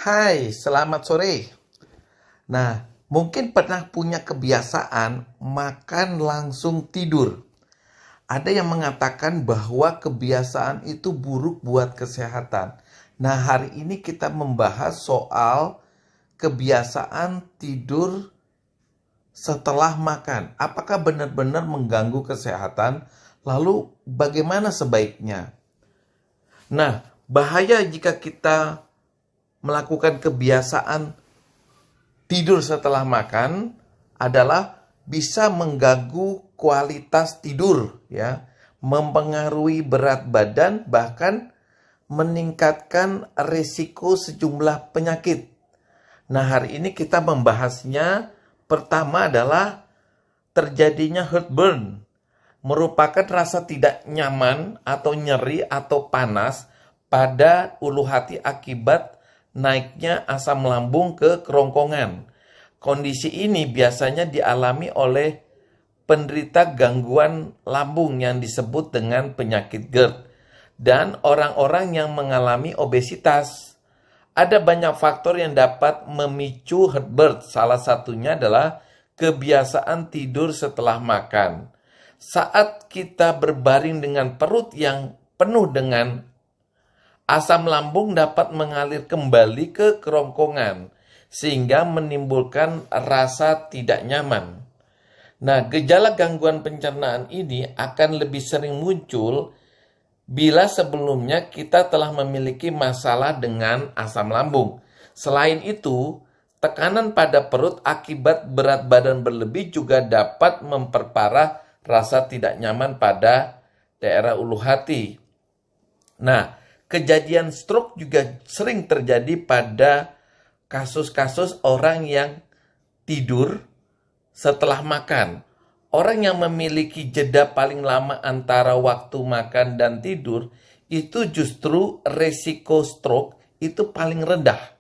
Hai, selamat sore. Nah, mungkin pernah punya kebiasaan makan langsung tidur. Ada yang mengatakan bahwa kebiasaan itu buruk buat kesehatan. Nah, hari ini kita membahas soal kebiasaan tidur setelah makan. Apakah benar-benar mengganggu kesehatan? Lalu bagaimana sebaiknya? Nah, bahaya jika kita melakukan kebiasaan tidur setelah makan adalah bisa mengganggu kualitas tidur, ya, mempengaruhi berat badan, bahkan meningkatkan risiko sejumlah penyakit. Nah, hari ini kita membahasnya. Pertama adalah terjadinya heartburn, merupakan rasa tidak nyaman atau nyeri atau panas pada ulu hati akibat naiknya asam lambung ke kerongkongan. Kondisi ini biasanya dialami oleh penderita gangguan lambung yang disebut dengan penyakit GERD dan orang-orang yang mengalami obesitas. Ada banyak faktor yang dapat memicu heartburn. Salah satunya adalah kebiasaan tidur setelah makan. Saat kita berbaring dengan perut yang penuh dengan asam lambung dapat mengalir kembali ke kerongkongan sehingga menimbulkan rasa tidak nyaman. Nah, gejala gangguan pencernaan ini akan lebih sering muncul bila sebelumnya kita telah memiliki masalah dengan asam lambung. Selain itu, tekanan pada perut akibat berat badan berlebih juga dapat memperparah rasa tidak nyaman pada daerah ulu hati. Nah, kejadian stroke juga sering terjadi pada kasus-kasus orang yang tidur setelah makan. Orang yang memiliki jeda paling lama antara waktu makan dan tidur, itu justru resiko stroke itu paling rendah.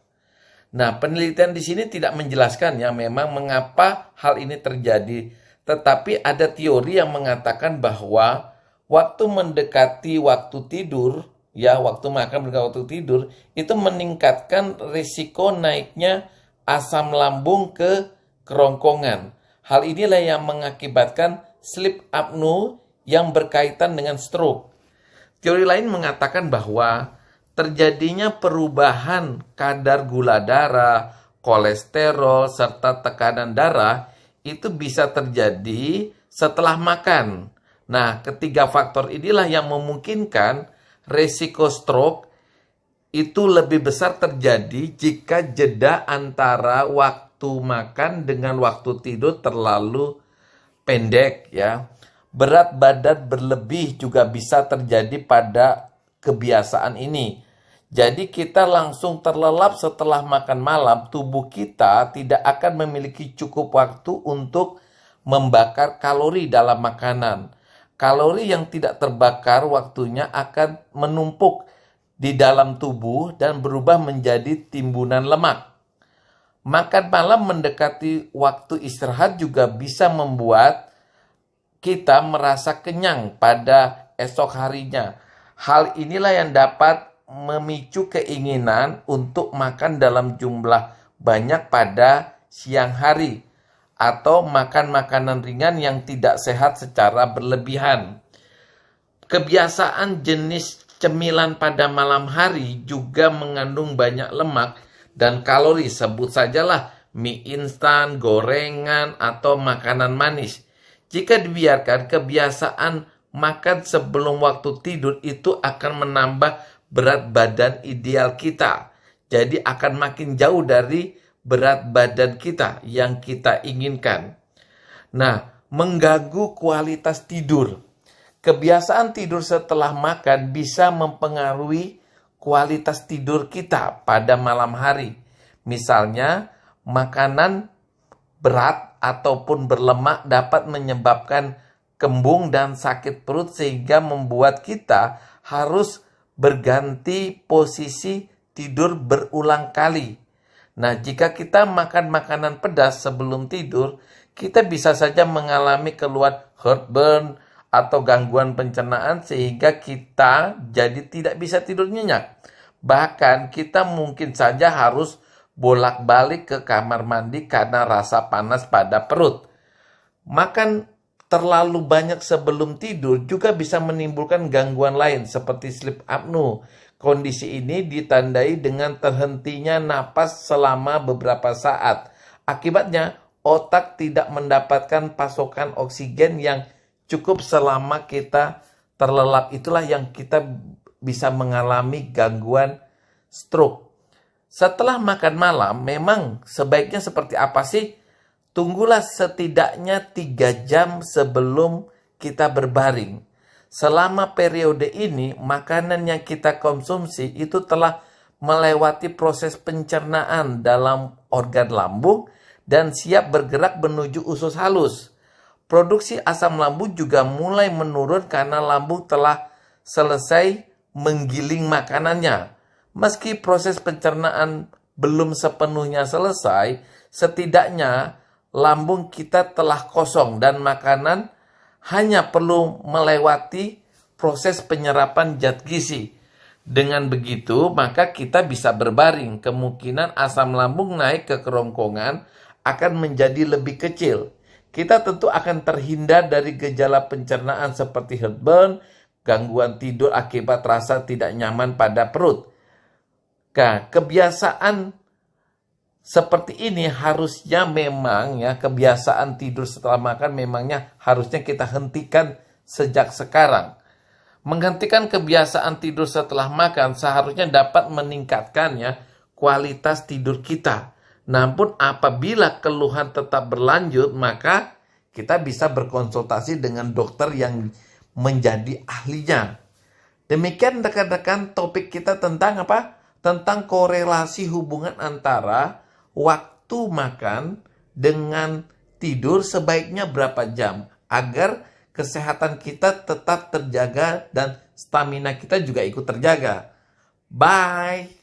Nah, penelitian di sini tidak menjelaskan ya memang mengapa hal ini terjadi, tetapi ada teori yang mengatakan bahwa waktu mendekati waktu tidur, ya waktu makan mendekati waktu tidur, itu meningkatkan risiko naiknya asam lambung ke kerongkongan. Hal inilah yang mengakibatkan sleep apnea yang berkaitan dengan stroke. Teori lain mengatakan bahwa terjadinya perubahan kadar gula darah, kolesterol, serta tekanan darah itu bisa terjadi setelah makan. Nah, ketiga faktor inilah yang memungkinkan risiko stroke itu lebih besar terjadi jika jeda antara waktu makan dengan waktu tidur terlalu pendek, ya. Berat badan berlebih juga bisa terjadi pada kebiasaan ini. Jadi kita langsung terlelap setelah makan malam, tubuh kita tidak akan memiliki cukup waktu untuk membakar kalori dalam makanan. Kalori yang tidak terbakar waktunya akan menumpuk di dalam tubuh dan berubah menjadi timbunan lemak. Makan malam mendekati waktu istirahat juga bisa membuat kita merasa kenyang pada esok harinya. Hal inilah yang dapat memicu keinginan untuk makan dalam jumlah banyak pada siang hari atau makan makanan ringan yang tidak sehat secara berlebihan. Kebiasaan jenis cemilan pada malam hari juga mengandung banyak lemak dan kalori, sebut sajalah mie instan, gorengan, atau makanan manis. Jika dibiarkan, kebiasaan makan sebelum waktu tidur itu akan menambah berat badan ideal kita. Jadi akan makin jauh dari berat badan kita yang kita inginkan. Nah, mengganggu kualitas tidur. Kebiasaan tidur setelah makan bisa mempengaruhi kualitas tidur kita pada malam hari. Misalnya, makanan berat ataupun berlemak dapat menyebabkan kembung dan sakit perut sehingga membuat kita harus berganti posisi tidur berulang kali. Nah, jika kita makan makanan pedas sebelum tidur, kita bisa saja mengalami keluhan heartburn atau gangguan pencernaan sehingga kita jadi tidak bisa tidur nyenyak. Bahkan kita mungkin saja harus bolak-balik ke kamar mandi karena rasa panas pada perut. Makan terlalu banyak sebelum tidur juga bisa menimbulkan gangguan lain seperti sleep apnea. Kondisi ini ditandai dengan terhentinya napas selama beberapa saat. Akibatnya, otak tidak mendapatkan pasokan oksigen yang cukup selama kita terlelap. Itulah yang kita bisa mengalami gangguan stroke. Setelah makan malam, memang sebaiknya seperti apa sih? Tunggulah setidaknya 3 jam sebelum kita berbaring. Selama periode ini, makanan yang kita konsumsi itu telah melewati proses pencernaan dalam organ lambung dan siap bergerak menuju usus halus. Produksi asam lambung juga mulai menurun karena lambung telah selesai menggiling makanannya. Meski proses pencernaan belum sepenuhnya selesai, setidaknya lambung kita telah kosong dan makanan hanya perlu melewati proses penyerapan zat gizi. Dengan begitu, maka kita bisa berbaring. Kemungkinan asam lambung naik ke kerongkongan akan menjadi lebih kecil. Kita tentu akan terhindar dari gejala pencernaan seperti heartburn, gangguan tidur akibat rasa tidak nyaman pada perut. Nah, kebiasaan seperti ini harusnya memang kebiasaan tidur setelah makan memangnya harusnya kita hentikan sejak sekarang. Menghentikan kebiasaan tidur setelah makan seharusnya dapat meningkatkan kualitas tidur kita. Namun apabila keluhan tetap berlanjut, maka kita bisa berkonsultasi dengan dokter yang menjadi ahlinya. Demikian rekan-rekan topik kita tentang apa? Tentang korelasi hubungan antara waktu makan dengan tidur sebaiknya berapa jam agar kesehatan kita tetap terjaga dan stamina kita juga ikut terjaga. Bye.